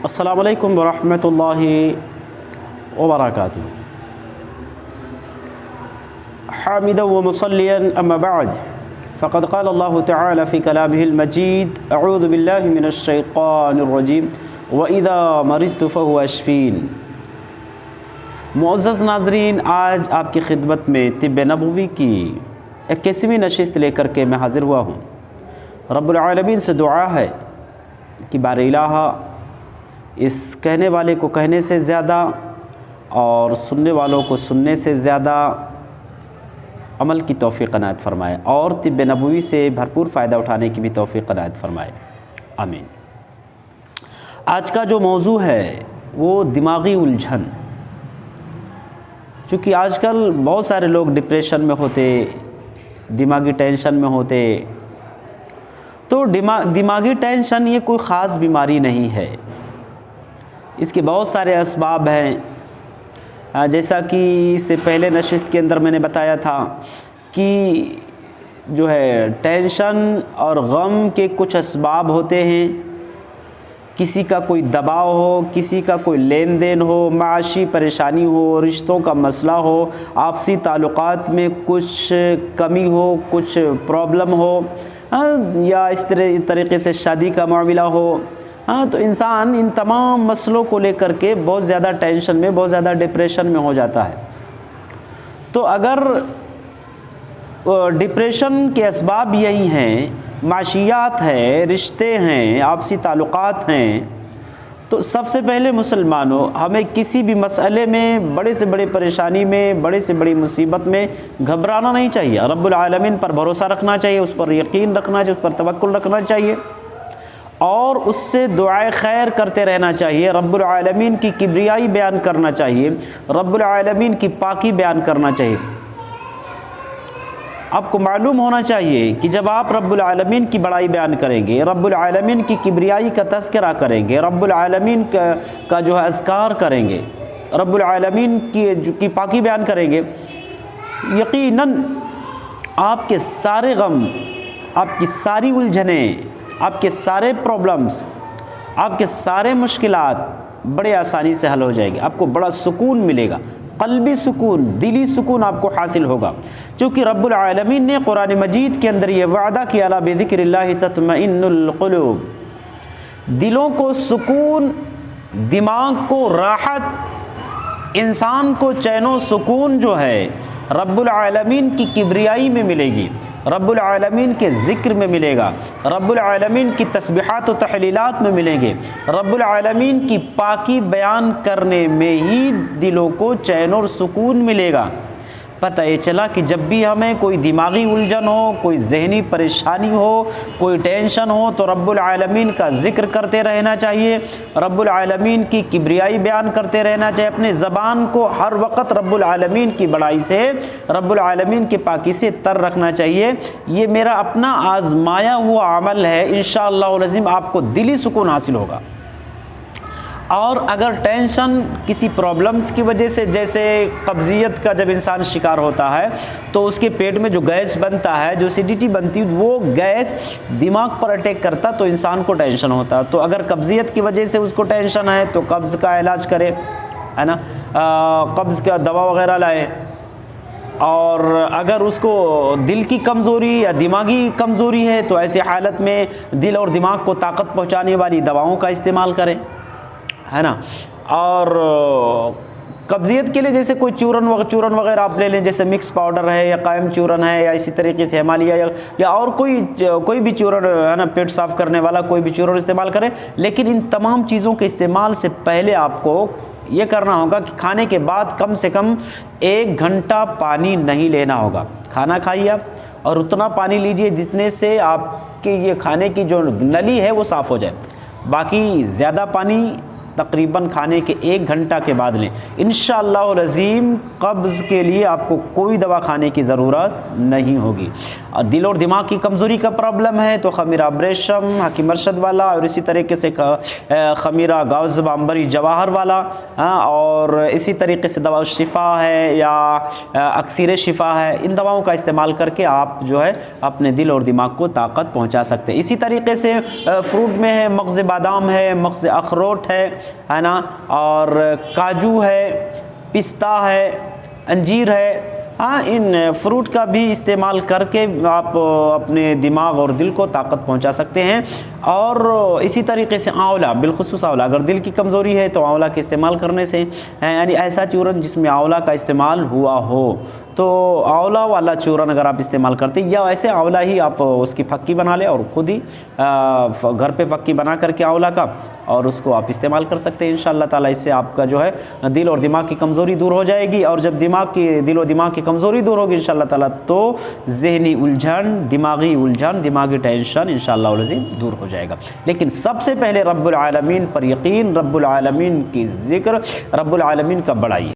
अस्सलामु अलैकुम वरहमतुल्लाहि वबरकातुहू। हामिदन व मुसल्लियन अम्मा बअद फ़क़द क़ाल अल्लाहु तआला फ़ी कलामिहिल मजीद अऊज़ु बिल्लाहि मिनश शैतानिर रजीम व इज़ा मरिज़्तु फ़हुवा यशफ़ीन। मुअज़्ज़ज़ नाज़रीन, आज आपकी खिदमत में तिब्ब नबवी की 21वीं नशिस्त लेकर के मैं हाज़िर हुआ हूँ। रब्बुल आलमीन से दुआ है कि बारे इलाहा इस कहने वाले को कहने से ज़्यादा और सुनने वालों को सुनने से ज़्यादा अमल की तौफ़ीक़ अनायत फ़रमाए और तिब्ब नबवी से भरपूर फ़ायदा उठाने की भी तौफ़ीक़ अनायत फ़रमाए, आमीन। आज का जो मौजू है वो दिमागी उलझन। चूँकि आजकल बहुत सारे लोग डिप्रेशन में होते, दिमागी टेंशन में होते, तो दिमागी टेंशन ये कोई ख़ास बीमारी नहीं है, इसके बहुत सारे असबाब हैं। जैसा कि इससे पहले नशिस्त के अंदर मैंने बताया था कि जो है टेंशन और गम के कुछ असबाब होते हैं। किसी का कोई दबाव हो, किसी का कोई लेन देन हो, माशी परेशानी हो, रिश्तों का मसला हो, आपसी ताल्लुकात में कुछ कमी हो, कुछ प्रॉब्लम हो, या इस तरीके से शादी का मामला हो, तो इंसान इन तमाम मसलों को लेकर के बहुत ज़्यादा टेंशन में, बहुत ज़्यादा डिप्रेशन में हो जाता है। तो अगर डिप्रेशन के असबाब यही हैं, माशियात हैं, रिश्ते हैं, आपसी ताल्लुकात हैं, तो सबसे पहले मुसलमानों हमें किसी भी मसले में, बड़े से बड़े परेशानी में, बड़े से बड़ी मुसीबत में घबराना नहीं चाहिए। रब्बुल आलमीन पर भरोसा रखना चाहिए, उस पर यकीन रखना चाहिए, उस पर तवक्कुल रखना चाहिए और उससे दुआए खैर करते रहना चाहिए। रब्बुल आलमीन की किब्रियाई बयान करना चाहिए, रब्बुल आलमीन की पाकी बयान करना चाहिए। आपको मालूम होना चाहिए कि जब आप रब्बुल आलमीन की बड़ाई बयान करेंगे, रब्बुल आलमीन की किब्रियाई का तज़किरा करेंगे, रब्बुल आलमीन का जो है अज़कार करेंगे, रब्बुल आलमीन की पाकी बयान करेंगे, यकीनन आपके सारे गम, आपकी सारी उलझनें, आपके सारे प्रॉब्लम्स, आपके सारे मुश्किलात बड़े आसानी से हल हो जाएंगे। आपको बड़ा सुकून मिलेगा, क़ल्बी सुकून, दिली सुकून आपको हासिल होगा। क्योंकि रब्बुल आलमीन ने कुरान मजीद के अंदर ये वादा किया, अला बिज़िक्रिल्लाहि तत्मइन्नुल क़ुलूब, दिलों को सुकून, दिमाग को राहत, इंसान को चैनो सुकून जो है रब्बुल आलमीन की किब्रियाई में मिलेगी, रब्बुल आलमीन के ज़िक्र में मिलेगा, रब्बुल आलमीन की तस्बीहात व तहलीलात में मिलेंगे, रब्बुल आलमीन की पाकी बयान करने में ही दिलों को चैन और सुकून मिलेगा। पता ये चला कि जब भी हमें कोई दिमागी उलझन हो, कोई जहनी परेशानी हो, कोई टेंशन हो, तो रब्बुल आलमीन का ज़िक्र करते रहना चाहिए, रब्बुल आलमीन की किब्रियाई बयान करते रहना चाहिए। अपने ज़बान को हर वक़्त रब्बुल आलमीन की बड़ाई से, रब्बुल आलमीन की पाकी से तर रखना चाहिए। ये मेरा अपना आज़माया हुआ अमल है, इंशाअल्लाह अज़ीम आपको दिली सुकून हासिल होगा। और अगर टेंशन किसी प्रॉब्लम्स की वजह से, जैसे कब्ज़ियत का जब इंसान शिकार होता है तो उसके पेट में जो गैस बनता है, जो एसिडिटी बनती है, वो गैस दिमाग पर अटैक करता तो इंसान को टेंशन होता। तो अगर कब्ज़ियत की वजह से उसको टेंशन है तो कब्ज़ का इलाज करे, है ना, कब्ज़ का दवा वगैरह लाए। और अगर उसको दिल की कमज़ोरी या दिमागी कमज़ोरी है तो ऐसी हालत में दिल और दिमाग को ताकत पहुँचाने वाली दवाओं का इस्तेमाल करें, है ना। और कब्ज़ियत के लिए जैसे कोई चूरन वगैरह आप ले लें, जैसे मिक्स पाउडर है या कायम चूरन है या इसी तरीके से हिमालय या और कोई भी चूरन, है ना, पेट साफ़ करने वाला कोई भी चूरन इस्तेमाल करें। लेकिन इन तमाम चीज़ों के इस्तेमाल से पहले आपको ये करना होगा कि खाने के बाद कम से कम 1 घंटा पानी नहीं लेना होगा। खाना खाइए आप और उतना पानी लीजिए जितने से आपके ये खाने की जो नली है वो साफ़ हो जाए। बाकी ज़्यादा पानी تقریباً کھانے کے 1 گھنٹہ کے بعد لیں، انشاءاللہ العظیم قبض کے لیے آپ کو کوئی دوا کھانے کی ضرورت نہیں ہوگی۔ دل اور دماغ کی کمزوری کا پرابلم ہے تو خمیرہ ابریشم حکیم ارشد والا، اور اسی طریقے سے خمیرہ غوث بامبری جواہر والا، اور اسی طریقے سے دوا شفا ہے یا اکسیر شفا ہے، ان دواؤں کا استعمال کر کے آپ جو ہے اپنے دل اور دماغ کو طاقت پہنچا سکتے ہیں۔ اسی طریقے سے فروٹ میں ہے مغز بادام ہے، مغز اخروٹ ہے نا، اور کاجو ہے، پستہ ہے، انجیر ہے، ان فروٹ کا بھی استعمال کر کے آپ اپنے دماغ اور دل کو طاقت پہنچا سکتے ہیں۔ اور اسی طریقے سے آنولا، بالخصوص آنولا، اگر دل کی کمزوری ہے تو آنولا کے استعمال کرنے سے، یعنی ایسا چورن جس میں آنولا کا استعمال ہوا ہو تو آنولا والا چورن اگر آپ استعمال کرتے ہیں، یا ایسے آنولا ہی آپ اس کی پھکی بنا لیں اور خود ہی گھر پہ پھکی بنا کر کے آنولا کا، اور اس کو آپ استعمال کر سکتے ہیں انشاءاللہ تعالیٰ۔ اس سے آپ کا جو ہے دل اور دماغ کی کمزوری دور ہو جائے گی، اور جب دل و دماغ کی کمزوری دور ہوگی انشاءاللہ تعالیٰ تو ذہنی الجھن، دماغی ٹینشن انشاءاللہ العظیم دور ہو جائے گا۔ لیکن سب سے پہلے رب العالمین پر یقین، رب العالمین کی ذکر، رب العالمین کا بڑائی۔